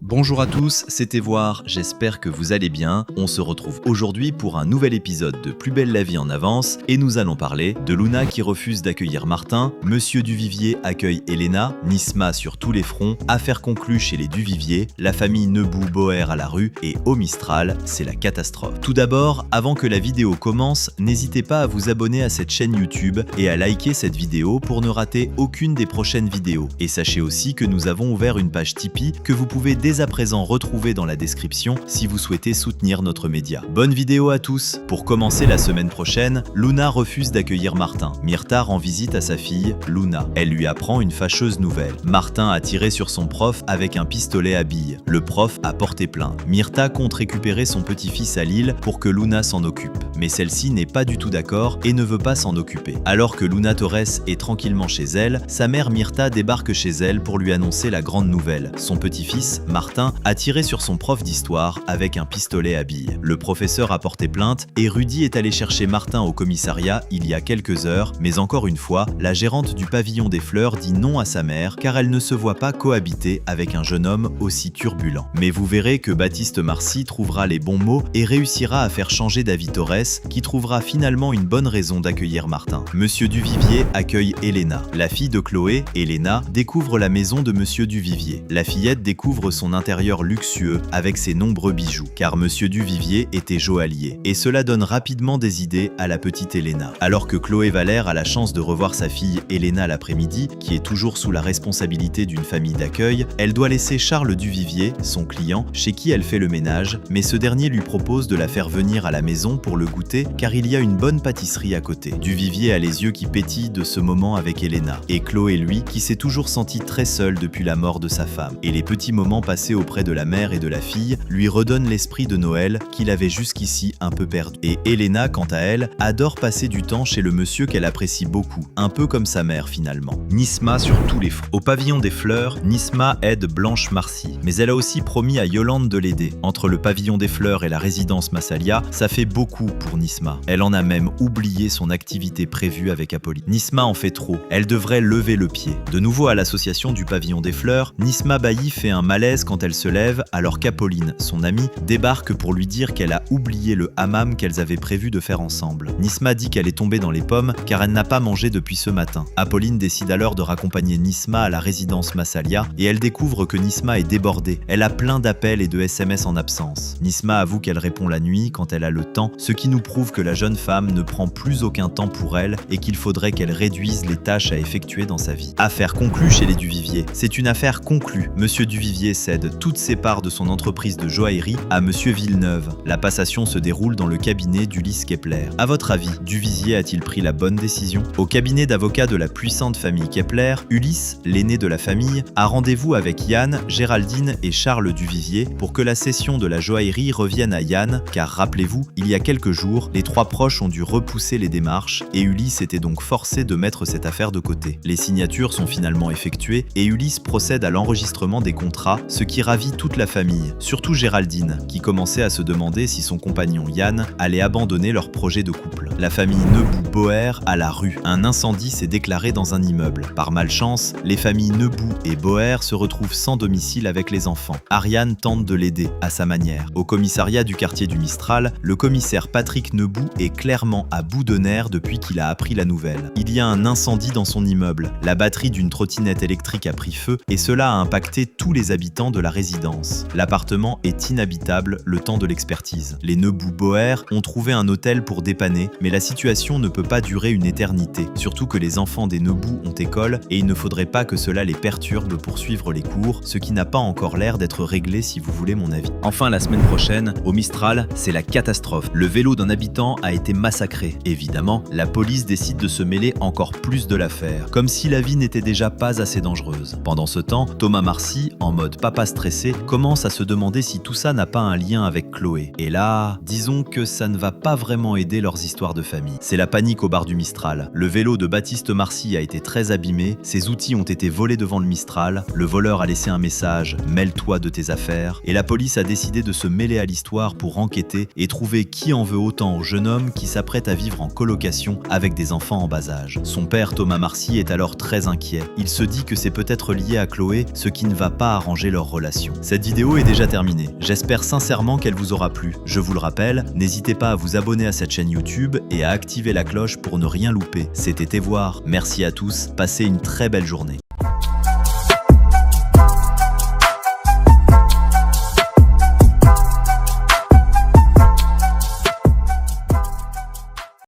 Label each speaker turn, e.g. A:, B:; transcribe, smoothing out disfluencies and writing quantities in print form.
A: Bonjour à tous, c'était Voir, j'espère que vous allez bien. On se retrouve aujourd'hui pour un nouvel épisode de Plus belle la vie en avance et nous allons parler de Luna qui refuse d'accueillir Martin, Monsieur Duvivier accueille Elena, Nisma sur tous les fronts, affaire conclue chez les Duvivier, la famille Nebou-Boer à la rue et au Mistral, c'est la catastrophe. Tout d'abord, avant que la vidéo commence, n'hésitez pas à vous abonner à cette chaîne YouTube et à liker cette vidéo pour ne rater aucune des prochaines vidéos. Et sachez aussi que nous avons ouvert une page Tipeee que vous pouvez dès à présent retrouver dans la description si vous souhaitez soutenir notre média. Bonne vidéo à tous. Pour commencer la semaine prochaine, Luna refuse d'accueillir Martin. Myrtha rend visite à sa fille, Luna. Elle lui apprend une fâcheuse nouvelle. Martin a tiré sur son prof avec un pistolet à billes. Le prof a porté plainte. Myrtha compte récupérer son petit-fils à Lille pour que Luna s'en occupe. Mais celle-ci n'est pas du tout d'accord et ne veut pas s'en occuper. Alors que Luna Torres est tranquillement chez elle, sa mère Myrtha débarque chez elle pour lui annoncer la grande nouvelle. Son petit-fils, Martin, a tiré sur son prof d'histoire avec un pistolet à billes. Le professeur a porté plainte et Rudy est allé chercher Martin au commissariat il y a quelques heures, mais encore une fois, la gérante du pavillon des fleurs dit non à sa mère car elle ne se voit pas cohabiter avec un jeune homme aussi turbulent. Mais vous verrez que Baptiste Marcy trouvera les bons mots et réussira à faire changer David Torres, qui trouvera finalement une bonne raison d'accueillir Martin. Monsieur Duvivier accueille Elena. La fille de Chloé, Elena, découvre la maison de Monsieur Duvivier. La fillette découvre son intérieur luxueux avec ses nombreux bijoux, car Monsieur Duvivier était joaillier. Et cela donne rapidement des idées à la petite Elena. Alors que Chloé Valère a la chance de revoir sa fille Elena l'après-midi, qui est toujours sous la responsabilité d'une famille d'accueil, elle doit laisser Charles Duvivier, son client, chez qui elle fait le ménage, mais ce dernier lui propose de la faire venir à la maison pour le goûter, car il y a une bonne pâtisserie à côté. Duvivier a les yeux qui pétillent de ce moment avec Elena, et Chloé lui, qui s'est toujours senti très seul depuis la mort de sa femme. Et les petits moments passés auprès de la mère et de la fille lui redonnent l'esprit de Noël qu'il avait jusqu'ici un peu perdu. Et Elena, quant à elle, adore passer du temps chez le monsieur qu'elle apprécie beaucoup, un peu comme sa mère finalement. Nisma sur tous les fronts. Au pavillon des fleurs, Nisma aide Blanche Marcy, mais elle a aussi promis à Yolande de l'aider. Entre le pavillon des fleurs et la résidence Massalia, ça fait beaucoup pour Nisma. Elle en a même oublié son activité prévue avec Apolline. Nisma en fait trop, elle devrait lever le pied. De nouveau à l'association du pavillon des fleurs, Nisma Bailly fait un malaise quand elle se lève alors qu'Apolline, son amie, débarque pour lui dire qu'elle a oublié le hammam qu'elles avaient prévu de faire ensemble. Nisma dit qu'elle est tombée dans les pommes car elle n'a pas mangé depuis ce matin. Apolline décide alors de raccompagner Nisma à la résidence Massalia et elle découvre que Nisma est débordée. Elle a plein d'appels et de SMS en absence. Nisma avoue qu'elle répond la nuit quand elle a le temps, ce qui nous prouve que la jeune femme ne prend plus aucun temps pour elle et qu'il faudrait qu'elle réduise les tâches à effectuer dans sa vie. Affaire conclue chez les Duvivier. C'est une affaire conclue. Monsieur Duvivier cède toutes ses parts de son entreprise de joaillerie à Monsieur Villeneuve. La passation se déroule dans le cabinet d'Ulysse Kepler. À votre avis, Duvivier a-t-il pris la bonne décision? Au cabinet d'avocats de la puissante famille Kepler, Ulysse, l'aîné de la famille, a rendez-vous avec Yann, Géraldine et Charles Duvivier pour que la cession de la joaillerie revienne à Yann, car rappelez-vous, il y a quelques jours, les trois proches ont dû repousser les démarches et Ulysse était donc forcé de mettre cette affaire de côté. Les signatures sont finalement effectuées et Ulysse procède à l'enregistrement des contrats, ce qui ravit toute la famille, surtout Géraldine, qui commençait à se demander si son compagnon Yann allait abandonner leur projet de couple. La famille Nebou-Boer à la rue. Un incendie s'est déclaré dans un immeuble. Par malchance, les familles Nebou et Boer se retrouvent sans domicile avec les enfants. Ariane tente de l'aider, à sa manière. Au commissariat du quartier du Mistral, le commissaire Patrick Nebou est clairement à bout de nerfs depuis qu'il a appris la nouvelle. Il y a un incendie dans son immeuble. La batterie d'une trottinette électrique a pris feu et cela a impacté tous les habitants de la résidence. L'appartement est inhabitable le temps de l'expertise. Les Nebou-Boer ont trouvé un hôtel pour dépanner, mais la situation ne peut pas durer une éternité, surtout que les enfants des Nebou ont école et il ne faudrait pas que cela les perturbe pour suivre les cours, ce qui n'a pas encore l'air d'être réglé si vous voulez mon avis. Enfin, la semaine prochaine, au Mistral, c'est la catastrophe. Le vélo d'un habitant a été massacré. Évidemment, la police décide de se mêler encore plus de l'affaire, comme si la vie n'était déjà pas assez dangereuse. Pendant ce temps, Thomas Marcy, en mode papa stressé, commence à se demander si tout ça n'a pas un lien avec Chloé. Et là, disons que ça ne va pas vraiment aider leurs histoires de famille. C'est la panique au bar du Mistral. Le vélo de Baptiste Marcy a été très abîmé, ses outils ont été volés devant le Mistral, le voleur a laissé un message « Mêle-toi de tes affaires » et la police a décidé de se mêler à l'histoire pour enquêter et trouver qui en veut autant au jeune homme qui s'apprête à vivre en colocation avec des enfants en bas âge. Son père Thomas Marcy est alors très inquiet. Il se dit que c'est peut-être lié à Chloé, ce qui ne va pas arranger leur relation. relation. Cette vidéo est déjà terminée. J'espère sincèrement qu'elle vous aura plu. Je vous le rappelle, n'hésitez pas à vous abonner à cette chaîne YouTube et à activer la cloche pour ne rien louper. C'était Voir. Merci à tous, passez une très belle journée.